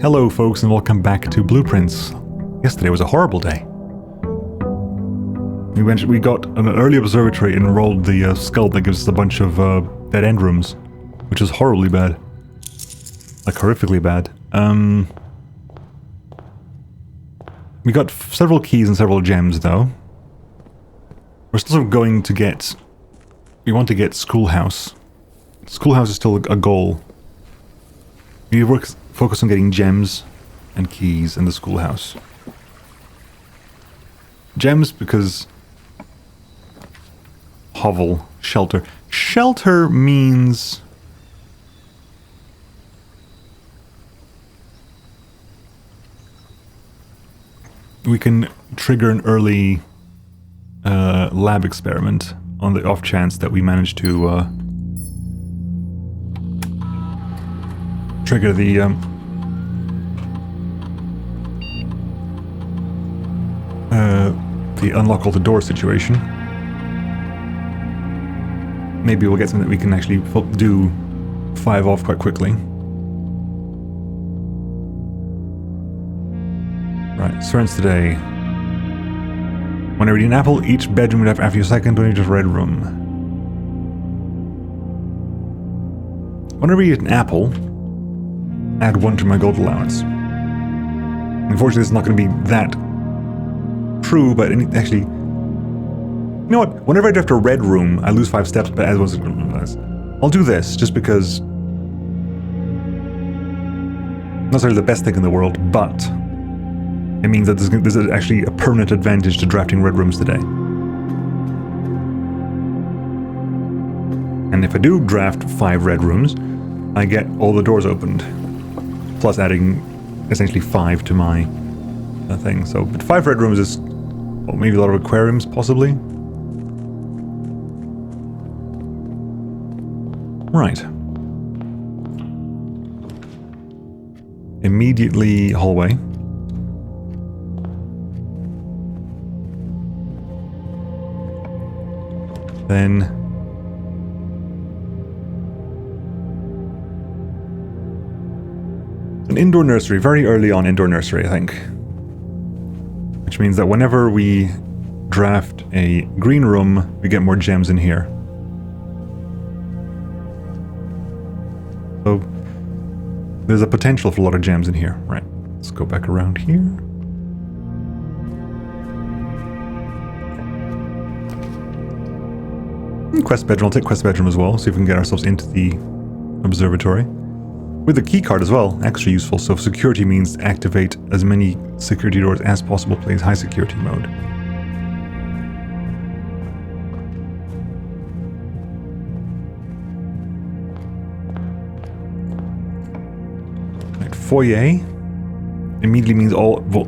Hello folks and welcome back to Blueprints. Yesterday was a horrible day. We got an early observatory and rolled the skull that gives us a bunch of dead end rooms, which is horribly bad. Like horrifically bad. We got several keys and several gems though. We're still going to get... We want to get Schoolhouse. Schoolhouse is still a goal. We focus on getting gems and keys in the Schoolhouse. Gems because... Hovel. Shelter. Shelter means... we can trigger an early lab experiment on the off chance that we manage to trigger the unlock all the door situation. Maybe we'll get something that we can actually do 5 off quite quickly. Right, Sirens today. Whenever you eat an apple, each bedroom would have after your second, when you just red room. Whenever you eat an apple, add 1 to my gold allowance. Unfortunately, it's not going to be that true, but actually... You know what? Whenever I draft a red room, I lose 5 steps, but as was... I'll do this, just because... Not necessarily the best thing in the world, but... It means that there's actually a permanent advantage to drafting red rooms today. And if I do draft 5 red rooms, I get all the doors opened. Plus adding essentially 5 to my thing. So, but 5 red rooms is well, maybe a lot of aquariums, possibly. Right. Immediately hallway. Then an indoor nursery, very early on indoor nursery, I think. Which means that whenever we draft a green room, we get more gems in here. So there's a potential for a lot of gems in here. Right, let's go back around here. Quest bedroom, I'll take quest bedroom as well, see if we can get ourselves into the observatory. With the key card as well, extra useful, so security means activate as many security doors as possible, plays high security mode. Right, foyer immediately means all... We'll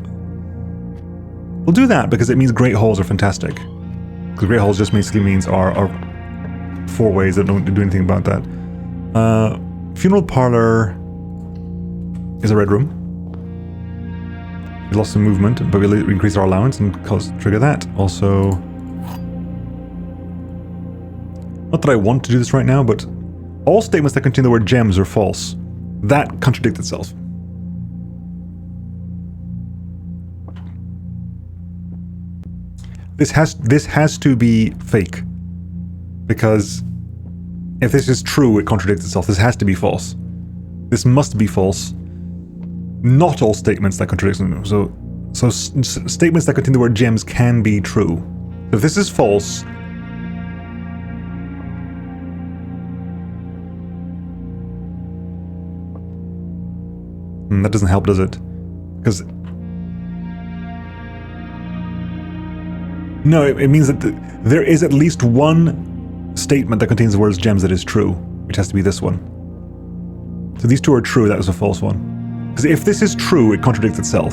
do that because it means great halls are fantastic. Because great halls just basically means our 4 ways that don't do anything about that. Funeral parlor is a red room. We lost some movement, but we'll increase our allowance and trigger that. Also, not that I want to do this right now, but all statements that contain the word gems are false. That contradicts itself. This has to be fake. Because if this is true, it contradicts itself. This has to be false. This must be false. Not all statements that contradict them. So statements that contain the word gems can be true. So if this is false, that doesn't help, does it? Because no, it means that there is at least one statement that contains the words gems that is true, which has to be this one. So these 2 are true, that was a false one. Because if this is true, it contradicts itself.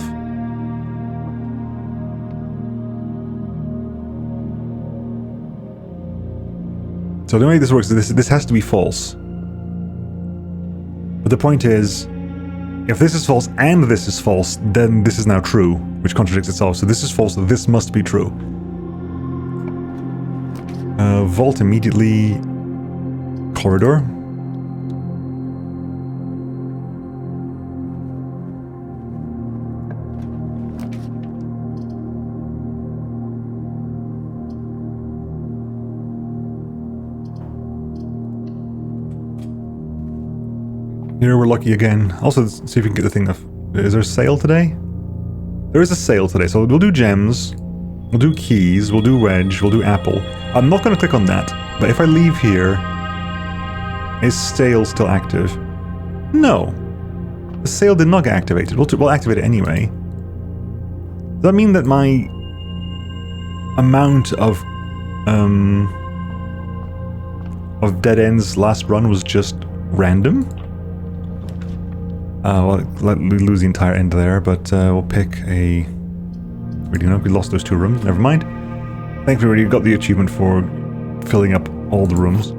So the way this works is this has to be false. But the point is, if this is false and this is false, then this is now true, which contradicts itself. So this is false, so this must be true. Vault immediately. Corridor. Here we're lucky again. Also, let's see if we can get the thing. Is there a sale today? There is a sale today, so we'll do gems, we'll do keys, we'll do wedge, we'll do apple. I'm not going to click on that, but if I leave here, is sale still active? No. The sale did not get activated. We'll activate it anyway. Does that mean that my amount of dead ends last run was just random? Well, we lose the entire end there, but we'll pick a... we lost those 2 rooms, never mind. Thankfully, we got the achievement for filling up all the rooms.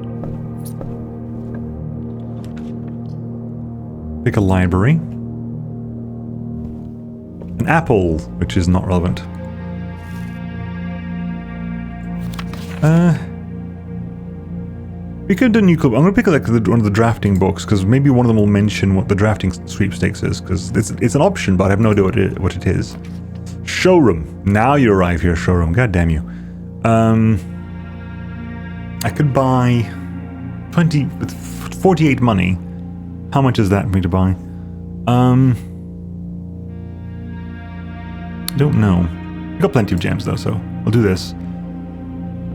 Pick a library. An apple, which is not relevant. We could do a new club. I'm going to pick like one of the drafting books, because maybe one of them will mention what the drafting sweepstakes is, because it's an option, but I have no idea what it is. Showroom. Now you arrive here, showroom. God damn you. I could buy 48 money. How much is that for me to buy? Don't know. I got plenty of gems though, so I'll do this.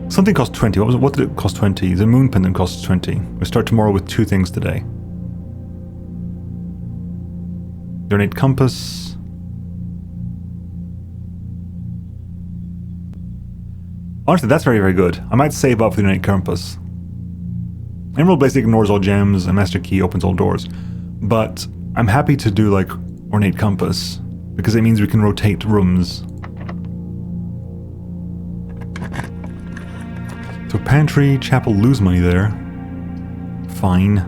Something cost 20. What did it cost 20? The moon pendant costs 20. We start tomorrow with 2 things today. Donate compass. Honestly, that's very, very good. I might save up for the donate compass. Emerald basically ignores all gems, and Master Key opens all doors. But I'm happy to do like ornate compass, because it means we can rotate rooms. So pantry, chapel, lose money there. Fine.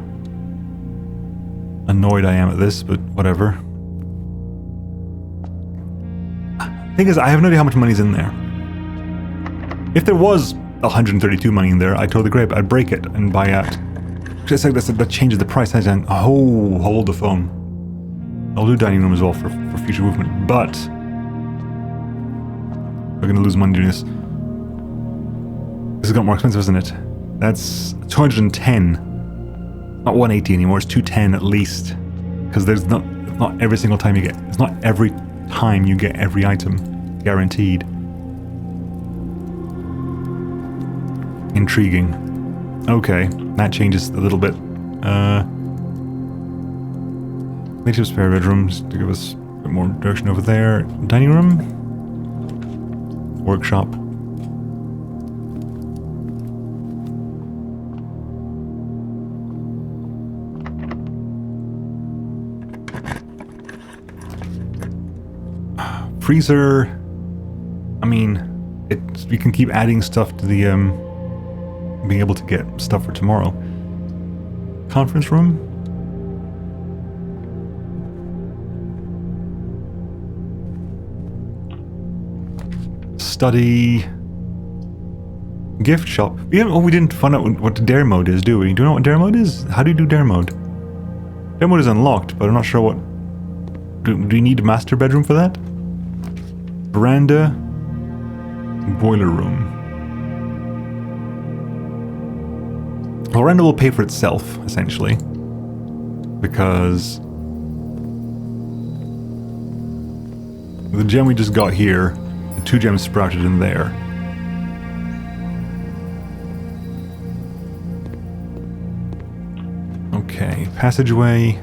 Annoyed I am at this, but whatever. Thing is, I have no idea how much money's in there. If there was 132 money in there, I'd totally agree, but I'd break it and buy out. Just like that changes the price. Oh, hold the phone. I'll do dining room as well for future movement, but we're gonna lose money doing this. This has got more expensive, isn't it? That's 210. Not 180 anymore, it's 210 at least. Because there's not every single time you get, it's not every time you get every item guaranteed. Intriguing. Okay, that changes a little bit. Native spare bedrooms to give us a bit more direction over there. Dining room. Workshop. Freezer. I mean, we can keep adding stuff to the being able to get stuff for tomorrow. Conference room. Study. Gift shop. We didn't find out what the dare mode is, do we? Do you know what dare mode is? How do you do dare mode? Dare mode is unlocked, but I'm not sure what... Do you need a master bedroom for that? Veranda. Boiler room. Veranda will pay for itself, essentially. Because... the gem we just got here, the 2 gems sprouted in there. Okay, passageway.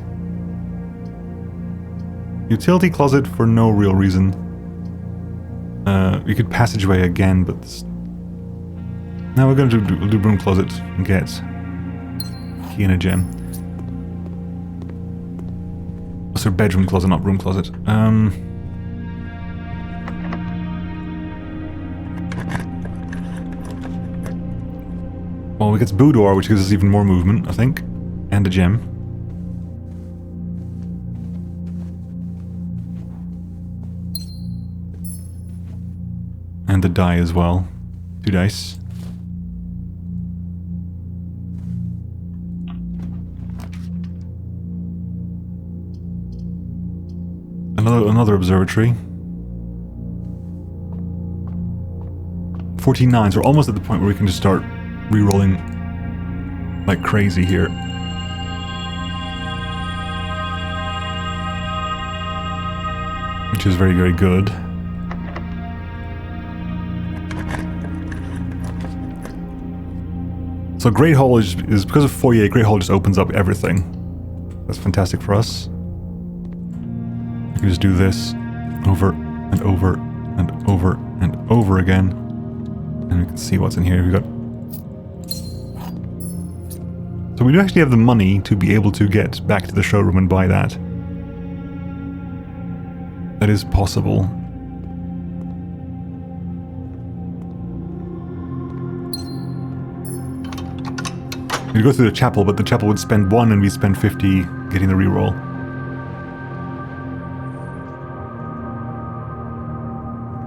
Utility closet for no real reason. We could passageway again, but... Now we're going to do broom closet and get key and a gem. Oh, sorry, bedroom closet, not broom closet. Well, we get boudoir, which gives us even more movement, I think. And a gem. And the die as well. 2 dice. Another observatory. 49, so we're almost at the point where we can just start re-rolling like crazy here. which is very, very good. So Great Hall is because of Foyer, Great Hall just opens up everything. That's fantastic for us. We can just do this over and over and over and over again. And we can see what's in here. We've got... So we do actually have the money to be able to get back to the showroom and buy that. That is possible. We'd go through the chapel, but the chapel would spend 1 and we spend 50 getting the reroll.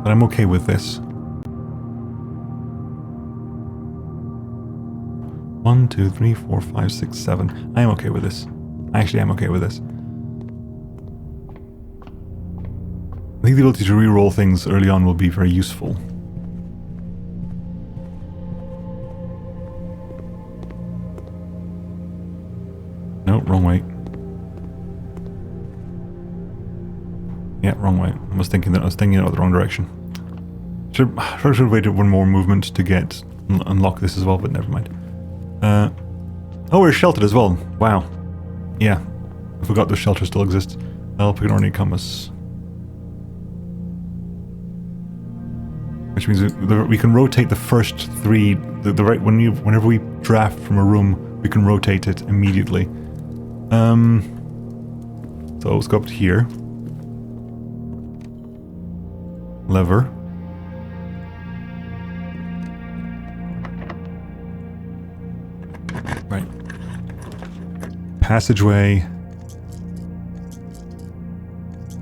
But I'm okay with this. 1, 2, 3, 4, 5, 6, 7. I am okay with this. I actually am okay with this. I think the ability to reroll things early on will be very useful. No, wrong way. Yeah, wrong way. I was thinking out the wrong direction. Should have waited one more movement to get unlock this as well, but never mind. Oh, we're sheltered as well. Wow. Yeah, I forgot the shelter still exists. I'll pick an ornate compass, which means we can rotate the first 3. The right whenever we draft from a room, we can rotate it immediately. So let's go up to here. Lever. Right. Passageway.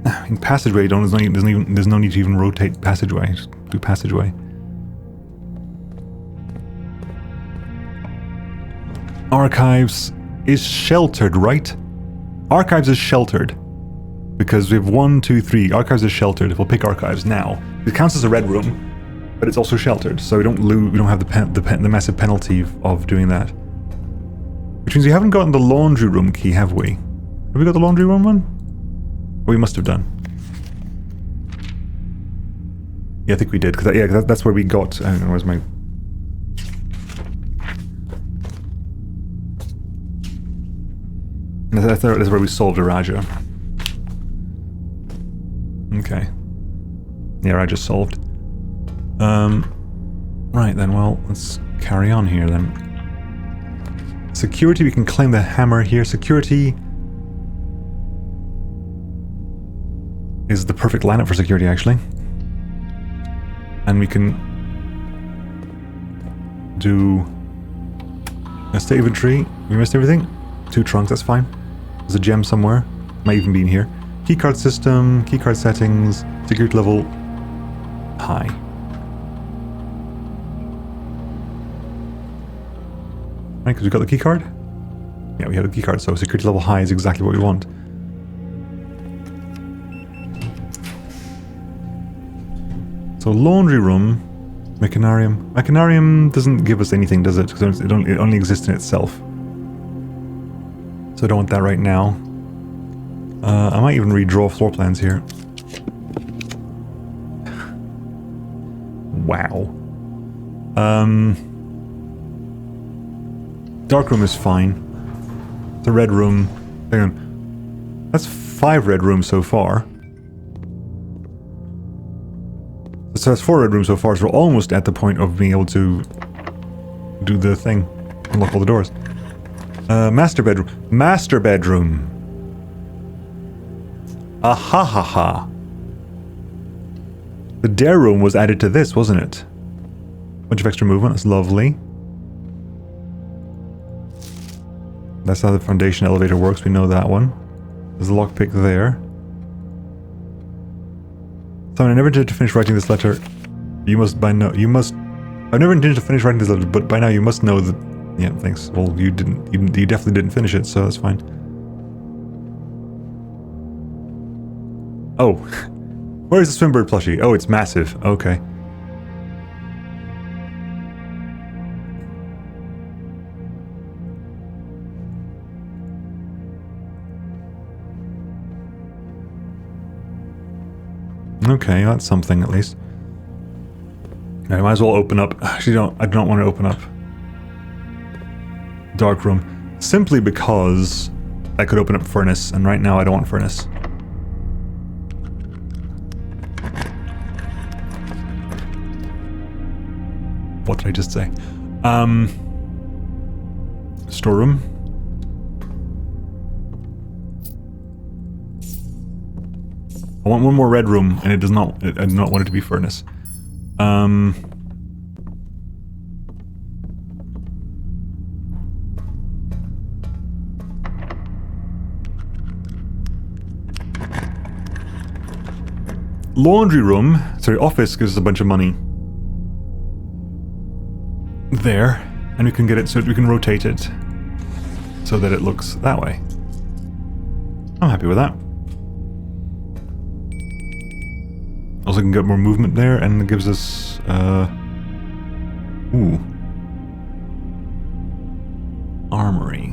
I mean, passageway. There's no need to even rotate passageway. Just do passageway. Archives is sheltered, right? Archives is sheltered. Because we have 1, 2, 3. Archives is sheltered. If we'll pick archives now, it counts as a red room, but it's also sheltered, so we don't lose. We don't have the massive penalty of doing that. Which means we haven't gotten the laundry room key, have we? Have we got the laundry room one? We must have done. Yeah, I think we did. Because that's where we got. I don't know. Where's my? That's where we solved Raja. Okay. Yeah, Raja solved. Right then. Well, let's carry on here then. Security. We can claim the hammer here. Security is the perfect lineup for security, actually. And we can do a state inventory. We missed everything. 2 trunks, that's fine. There's a gem somewhere. Might even be in here. Keycard system, keycard settings, security level high. Right, because we got the keycard? Yeah, we have the keycard, so security level high is exactly what we want. So laundry room, mechanarium. Mechanarium doesn't give us anything, does it? Because it only exists in itself. So I don't want that right now. I might even redraw floor plans here. Wow. Dark room is fine. The red room. Hang on. That's 5 red rooms so far. So that's 4 red rooms so far, so we're almost at the point of being able to do the thing. Unlock all the doors. Master bedroom. Master bedroom. Ahahaha. The dare room was added to this, wasn't it? Bunch of extra movement, that's lovely. That's how the foundation elevator works, we know that one. There's a lockpick there. Simon, I never intended to finish writing this letter. You must by now, I've never intended to finish writing this letter, but by now you must know that... Yeah, thanks. Well, you didn't, you definitely didn't finish it, so that's fine. Oh. Where's the Swimbird plushie? Oh, it's massive. Okay. Okay, that's something at least. I might as well open up. Actually, I don't want to open up dark room simply because I could open up furnace, and right now I don't want furnace. What did I just say? Storeroom. I want one more red room, and it does not. I do not want it to be furnace. Laundry room. Sorry, office gives us a bunch of money. There, and we can get it so we can rotate it so that it looks that way. I'm happy with that. Also can get more movement there, and it gives us ooh, armory.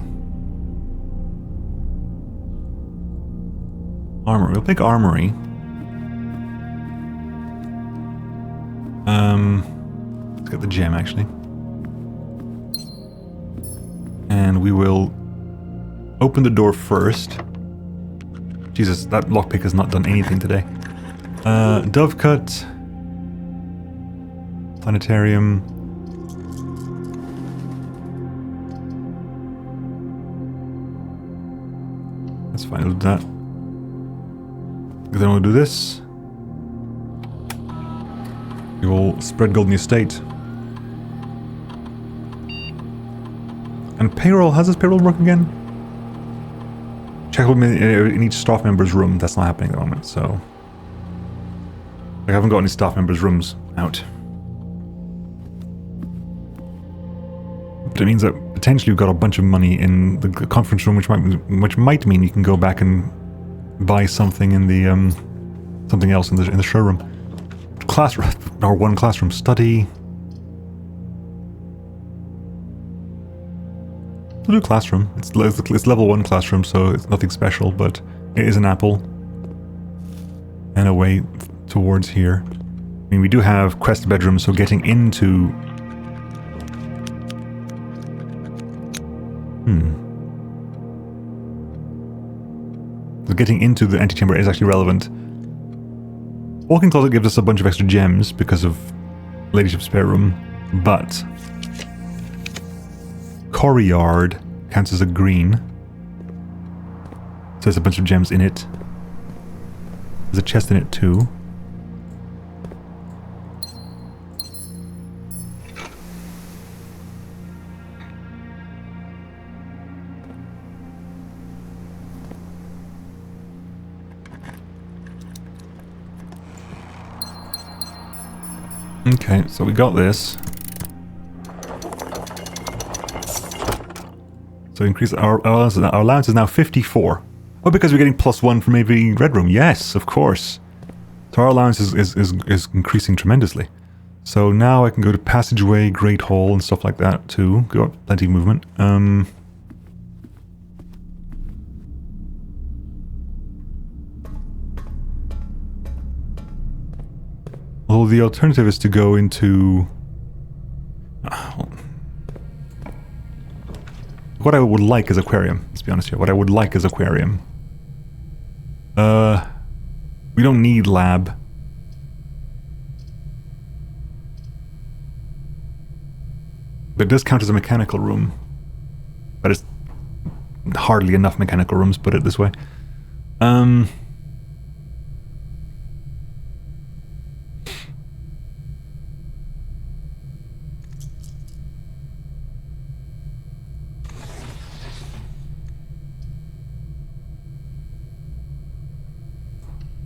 We'll pick armory. Let's get the gem actually. And we will open the door first. Jesus, that lockpick has not done anything today. Dove cut. Planetarium. That's fine, we'll do that. Then we'll do this. We will spread gold in the estate. And payroll, how does payroll work again? Check in each staff member's room. That's not happening at the moment, so... I haven't got any staff members' rooms out. But it means that potentially we've got a bunch of money in the conference room, which might mean you can go back and buy something in the something else in the showroom. Classroom, or one classroom study. We'll do classroom. It's level 1 classroom, so it's nothing special, but it is an apple. And a way towards here. I mean, we do have quest bedrooms, so getting into... So getting into the antechamber is actually relevant. Walking closet gives us a bunch of extra gems because of ladyship spare room, but... Courtyard counts as a green. So there's a bunch of gems in it. There's a chest in it too. Okay, so we got this. So increase our allowance is now 54. Oh, because we're getting +1 from every red room. Yes, of course. So our allowance is increasing tremendously. So now I can go to passageway, great hall, and stuff like that too. Got plenty of movement. Well, the alternative is to go into... What I would like is aquarium, let's be honest here. What I would like is aquarium. We don't need lab. But it does count as a mechanical room. But it's hardly enough mechanical rooms, put it this way.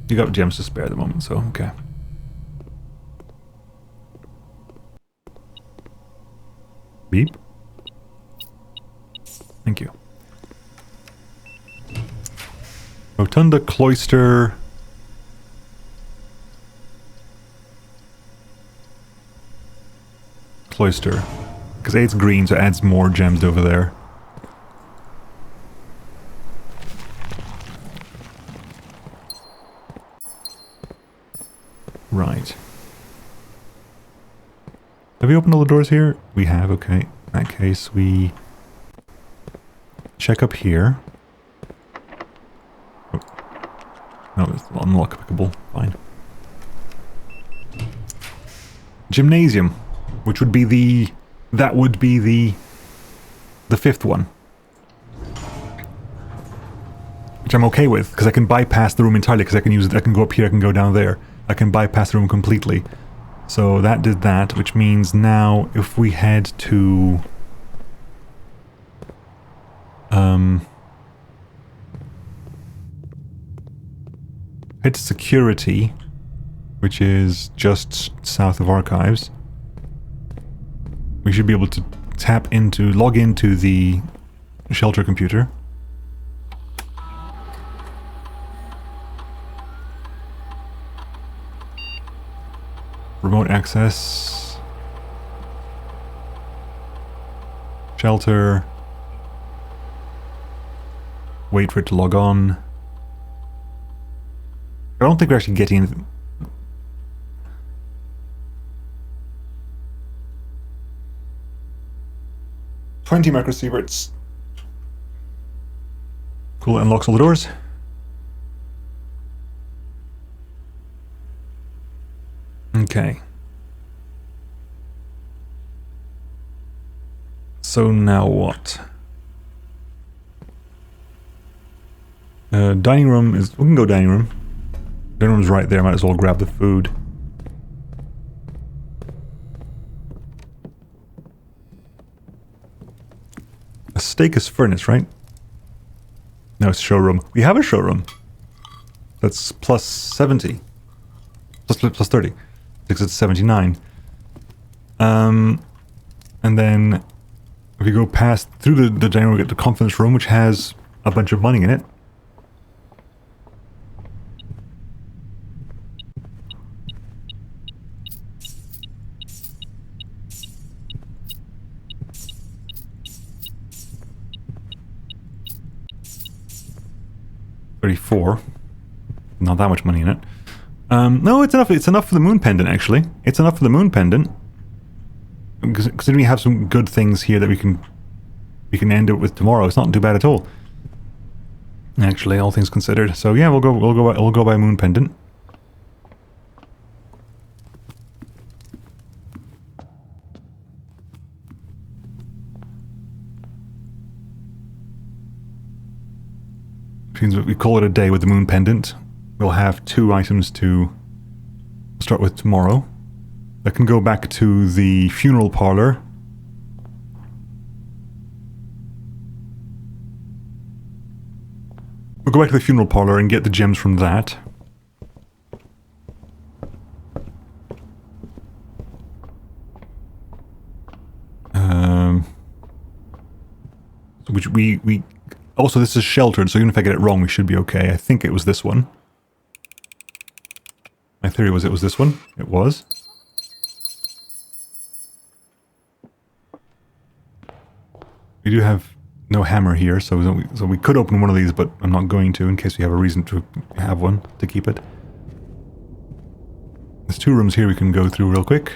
You got gems to spare at the moment, so okay. Beep. Thank you. Rotunda, cloister. Cloister. Because it's green, so it adds more gems over there. Right. Have we opened all the doors here? We have, okay. In that case, we check up here. Oh. No, it's unlockable. Fine. Gymnasium, which would be the... That would be the fifth one. Which I'm okay with, because I can bypass the room entirely, because I can use it, I can go up here, I can go down there. I can bypass the room completely. So that did that, which means now if we head to... head to security, which is just south of archives. We should be able to log into the shelter computer. Remote access. Shelter. Wait for it to log on. I don't think we're actually getting anything. $20 microsieverts. Cool, it unlocks all the doors. Okay. So now what? Dining room is... We can go dining room. Dining room's right there, might as well grab the food. A steak is furnace, right? No, it's showroom. We have a showroom. That's plus 70. Plus 30. Because it's 79. And then if we go past through the dining room, we get the conference room, which has a bunch of money in it. $34. Not that much money in it. No, it's enough. It's enough for the moon pendant, actually. It's enough for the moon pendant. Because we have some good things here that we can end it with tomorrow. It's not too bad at all. Actually, all things considered. So yeah, we'll go by moon pendant. Which means we call it a day with the moon pendant. We'll have 2 items to start with tomorrow. I can go back to the funeral parlor. We'll go back to the funeral parlor and get the gems from that. Which we also, this is sheltered, so even if I get it wrong, we should be okay. I think it was this one. My theory was it was this one. It was. We do have no hammer here, so we could open one of these, but I'm not going to in case we have a reason to have one to keep it. There's 2 rooms here we can go through real quick.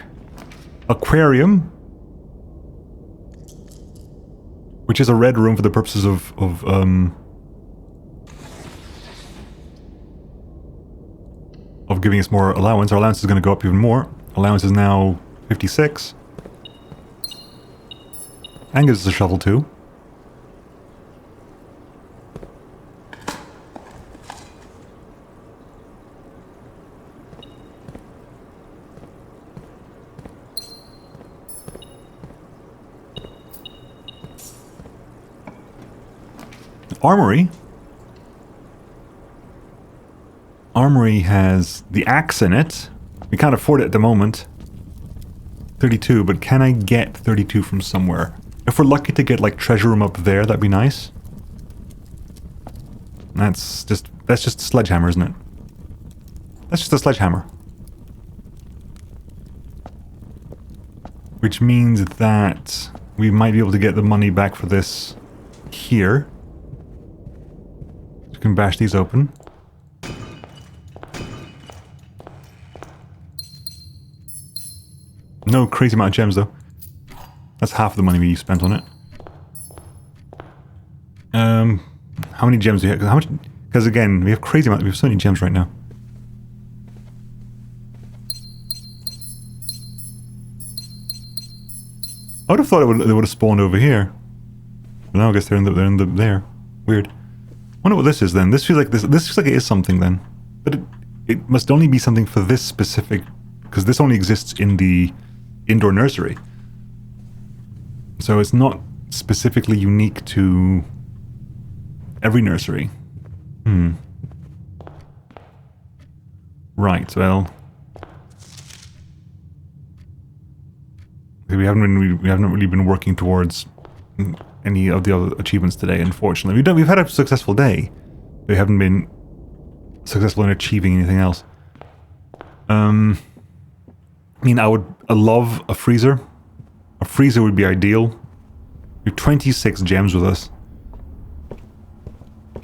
Aquarium. Which is a red room for the purposes of giving us more allowance. Our allowance is going to go up even more. Allowance is now 56. And gives us a shovel too. Armory. Armory has the axe in it. We can't afford it at the moment. 32, but can I get 32 from somewhere? If we're lucky to get like treasure room up there, that'd be nice. That's just a sledgehammer, isn't it? That's just a sledgehammer. Which means that we might be able to get the money back for this here. We can bash these open. No crazy amount of gems, though. That's half the money we spent on it. How many gems do you have? How much? Because again, we have crazy amount. We have so many gems right now. I would have thought they would have spawned over here. But now I guess they're in the there. Weird. I wonder what this is then. This feels like this feels like it is something then. But it must only be something for this specific, because this only exists in the indoor nursery. So it's not specifically unique to every nursery. Right, well, we haven't really been working towards any of the other achievements today, unfortunately. We've had a successful day. We haven't been successful in achieving anything else. I mean, I love a freezer. A freezer would be ideal. We have 26 gems with us,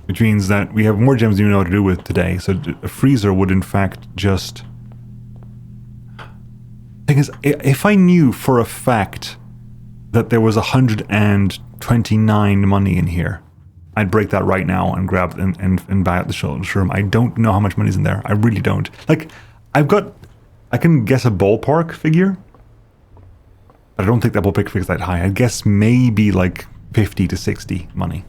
which means that we have more gems than we know what to do with today. So a freezer would, in fact, just... Thing is, if I knew for a fact that there was 129 money in here, I'd break that right now and grab and buy out the showroom. I don't know how much money's in there. I really don't. Like, I can guess a ballpark figure, but I don't think that ballpark figure is that high. I guess maybe like 50 to 60 money.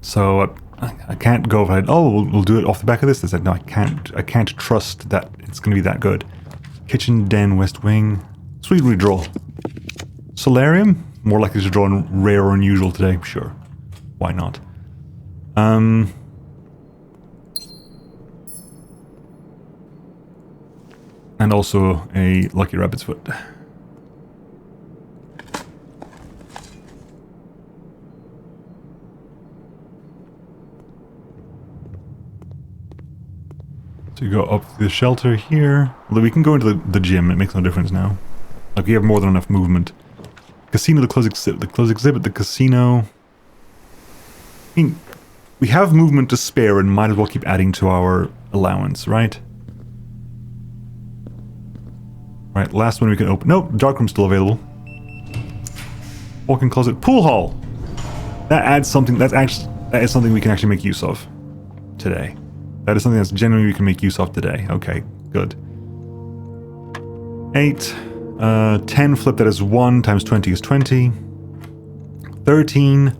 So I can't go ahead. Oh, we'll do it off the back of this. I said no, I can't trust that it's going to be that good. Kitchen, den, west wing. Sweet redraw. Solarium, more likely to draw in rare or unusual today. Sure, why not? And also a lucky rabbit's foot. So you go up the shelter here. Although we can go into the gym, it makes no difference now. Like, we have more than enough movement. Casino, the closed exhibit, the casino. I mean, we have movement to spare and might as well keep adding to our allowance, right? Right, last one we can open. Nope, darkroom's still available. Walk-in closet, pool hall. That adds something. That is something we can actually make use of today. That is something that's genuinely we can make use of today. Okay, good. 8, 10 flip that is 1 times 20 is 20. 13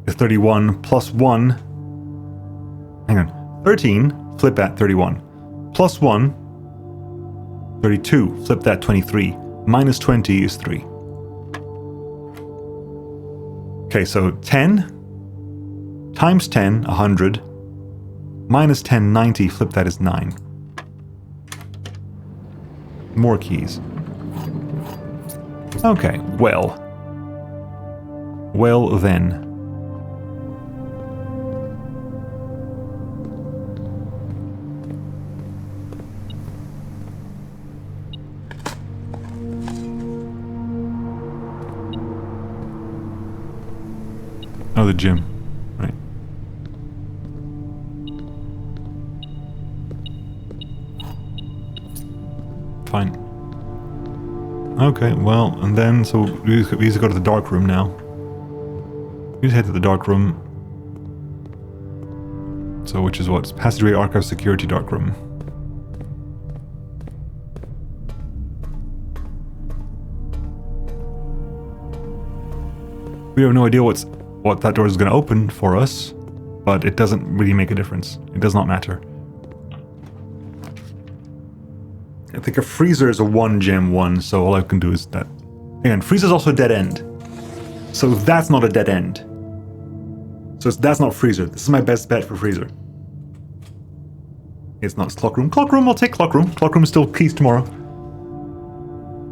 is 31 plus 1. Hang on. 13, flip at 31. Plus 1, 32. Flip that 23. Minus 20 is 3. Okay, so 10 times 10, 100. Minus 10, 90. Flip that is 9. More keys. Okay, well. Well then. Oh, the gym. Right. Fine. Okay, well, and then, so we need to go to the dark room now. We just head to the dark room. So, which is what? Passageway, archive, security, dark room. We have no idea what that door is going to open for us, but it doesn't really make a difference. It does not matter. I think a freezer is a 1 gem 1, so all I can do is that. Again, freezer is also a dead end. So that's not a dead end. So that's not freezer. This is my best bet for freezer. It's not. It's clock room. Clock room, I'll take clock room. Clock room is still keys tomorrow.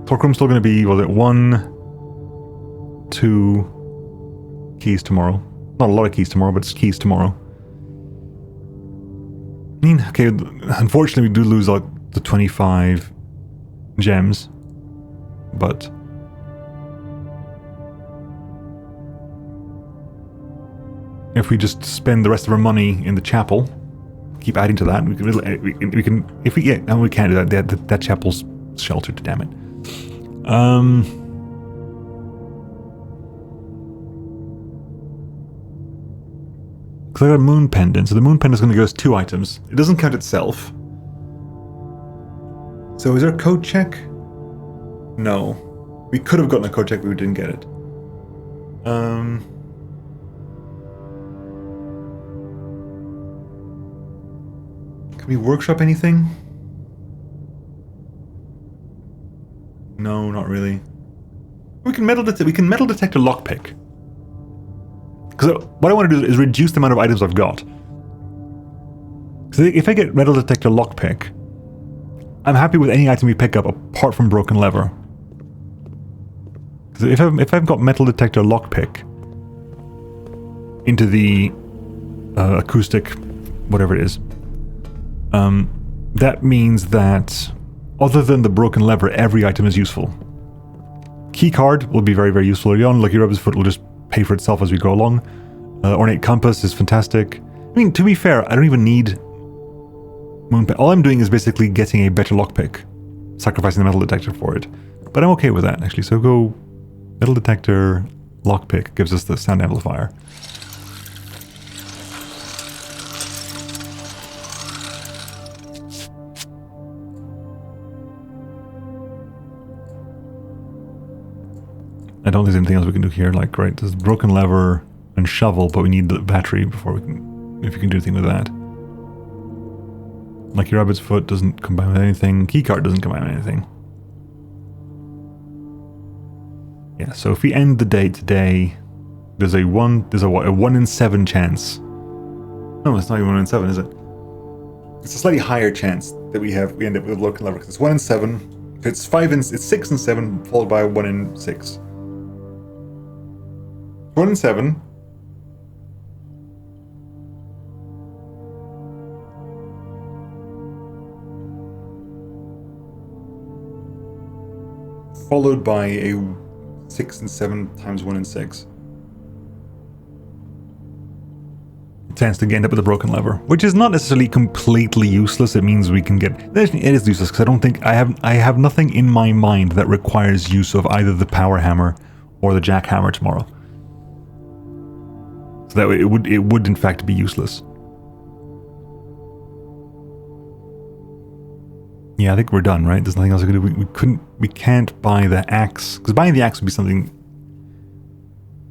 Clock room's still going to be, was it 1, 2... keys tomorrow. Not a lot of keys tomorrow, but it's keys tomorrow. I mean, okay, unfortunately we do lose like the 25 gems, but if we just spend the rest of our money in the chapel, keep adding to that. We can if we get, and we can't do that. That chapel's sheltered. Damn it. Because I got a moon pendant, so the moon pendant is going to give us 2 items. It doesn't count itself. So is there a code check? No. We could have gotten a code check, but we didn't get it. Can we workshop anything? No, not really. We can metal detect a lockpick. Because what I want to do is reduce the amount of items I've got. So if I get metal detector lockpick, I'm happy with any item we pick up apart from broken lever. So if I've got metal detector lockpick into the acoustic, whatever it is, that means that other than the broken lever, every item is useful. Keycard will be very, very useful early on. Lucky Rubber's Foot will just pay for itself as we go along. Ornate Compass is fantastic. I mean, to be fair, I don't even need Moonpen. All I'm doing is basically getting a better lockpick, sacrificing the metal detector for it. But I'm okay with that, actually. So go metal detector, lockpick gives us the sound amplifier. I don't think there's anything else we can do here. Like, right, there's broken lever and shovel, but we need the battery before we can, if we can do anything with that. Lucky Rabbit's Foot doesn't combine with anything. Keycard doesn't combine with anything. Yeah, so if we end the day today, there's a 1 in 7 chance. No, it's not even 1 in 7, is it? It's a slightly higher chance that we end up with a broken lever, because it's 1 in 7. If it's 6 and 7, followed by 1 in 6. 1 in 7. Followed by a 6 and 7 times 1 in 6. Chance to end up with a broken lever, which is not necessarily completely useless. It means we can get. It is useless because I don't think I have nothing in my mind that requires use of either the power hammer or the jackhammer tomorrow. So that it would in fact be useless. Yeah, I think we're done, right? There's nothing else we can do. We can't buy the axe, because buying the axe would be something.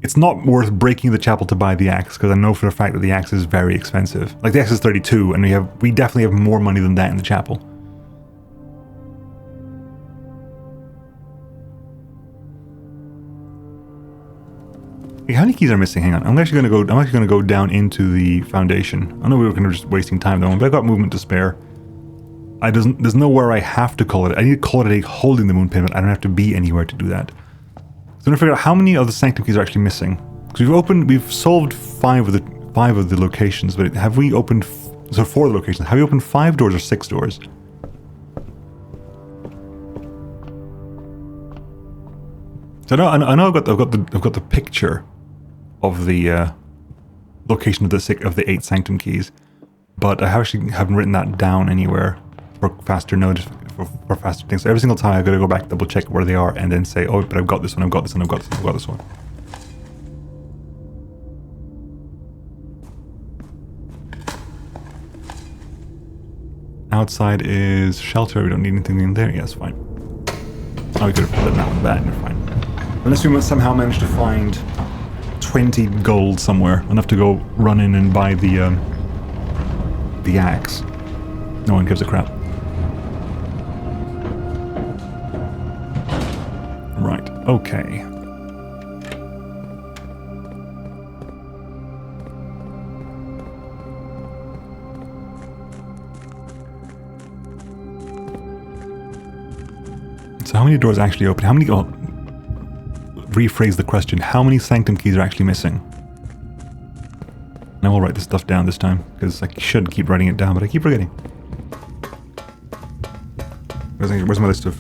It's not worth breaking the chapel to buy the axe, because I know for a fact that the axe is very expensive. Like the axe is 32, and we definitely have more money than that in the chapel. Hey, how many keys are missing? Hang on, I'm actually gonna go down into the foundation. I know we were kind of just wasting time though, but I've got movement to spare. There's nowhere I have to call it. I need to call it a holding the moon payment. I don't have to be anywhere to do that. So I'm gonna figure out how many of the sanctum keys are actually missing. Because we've solved 5 of the locations, but have we opened 4 of the locations? Have we opened 5 doors or 6 doors? So I know I've got the picture of the location of the 8 sanctum keys, but I actually haven't written that down anywhere for faster notice, for faster things. So every single time I've got to go back, double check where they are, and then say, oh, but I've got this one, I've got this one, I've got this one, I've got this one. Outside is shelter. We don't need anything in there. Yes, fine. Oh, we could have put that one back. We're fine. Unless we must somehow manage to find 20 gold somewhere, enough to go run in and buy the axe. No one gives a crap. Right. Okay. So how many doors actually open? How many... Oh, rephrase the question. How many sanctum keys are actually missing? And I will write this stuff down this time, because I should keep writing it down, but I keep forgetting. Where's my list of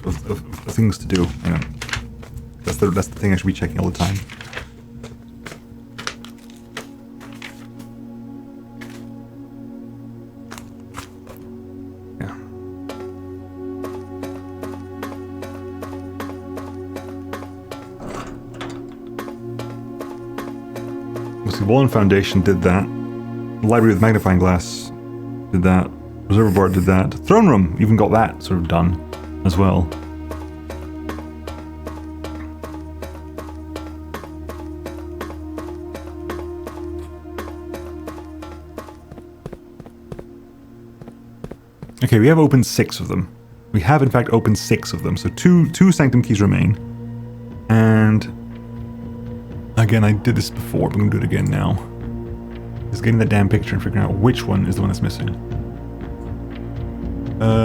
things to do? Hang on. That's the thing I should be checking all the time. see, wall and foundation did that. Library with magnifying glass did that. Reservoir board did that. Throne room even got that sort of done as well. Okay, we have opened 6 of them. We have in fact opened 6 of them, so two sanctum keys remain. And again, I did this before, but I'm gonna do it again now. Just getting that damn picture and figuring out which one is the one that's missing.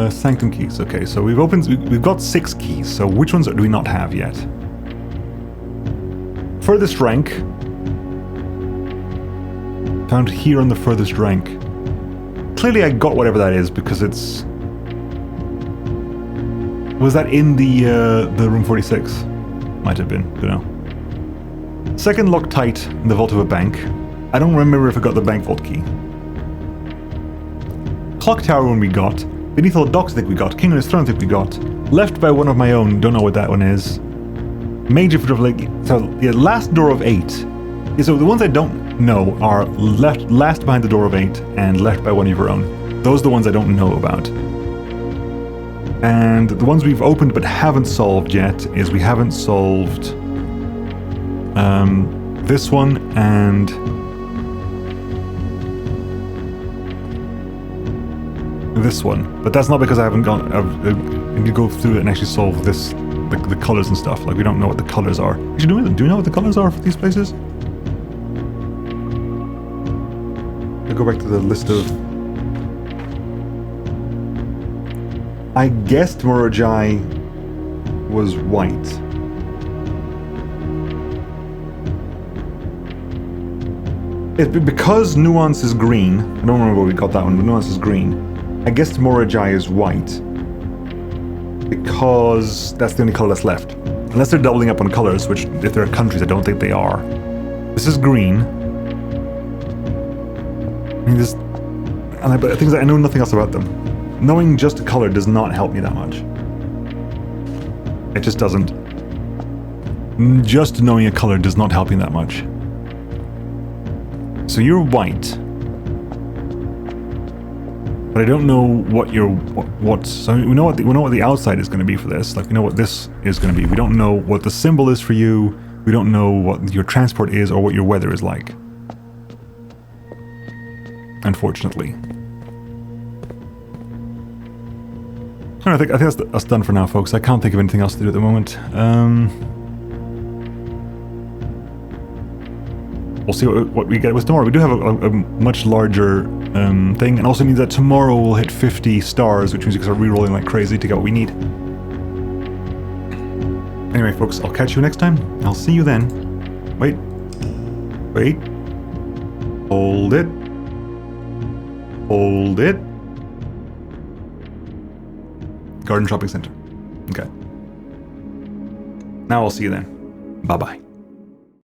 Sanctum keys. Okay, so we've got 6 keys. So which ones do we not have yet? Furthest rank. Found here on the furthest rank. Clearly, I got whatever that is because it's. Was that in the room 46? Might have been. Don't know. Second Loctite in the vault of a bank. I don't remember if I got the bank vault key. Clock tower one we got. Beneath all docks I think we got. King on his throne I think we got. Left by one of my own. Don't know what that one is. Major for like. So the last door of 8. So the ones I don't know are last behind the door of 8 and left by one of your own. Those are the ones I don't know about. And the ones we've opened but haven't solved yet is we haven't solved this one and this one. But that's not because I haven't gone. I need to go through it and actually solve this, the colors and stuff. Like we don't know what the colors are. Do we know what the colors are for these places? I'll go back to the list of. I guessed Morojai was white. Because Nuance is green, I don't remember where we got that one, but Nuance is green. I guessed Morojai is white. Because that's the only color that's left. Unless they're doubling up on colors, which if there are countries, I don't think they are. This is green. I mean, things I know nothing else about them. Knowing just a color does not help me that much. It just doesn't. Just knowing a color does not help me that much. So you're white. But I don't know what so we know what the outside is going to be for this. Like we know what this is going to be. We don't know what the symbol is for you. We don't know what your transport is or what your weather is like. Unfortunately. I think that's done for now, folks. I can't think of anything else to do at the moment. We'll see what we get with tomorrow. We do have a much larger thing, and also means that tomorrow we'll hit 50 stars, which means we can start re-rolling like crazy to get what we need. Anyway, folks, I'll catch you next time. I'll see you then. Wait. Hold it. Hold it. Garden Shopping Center. Okay. Now I'll see you then. Bye-bye.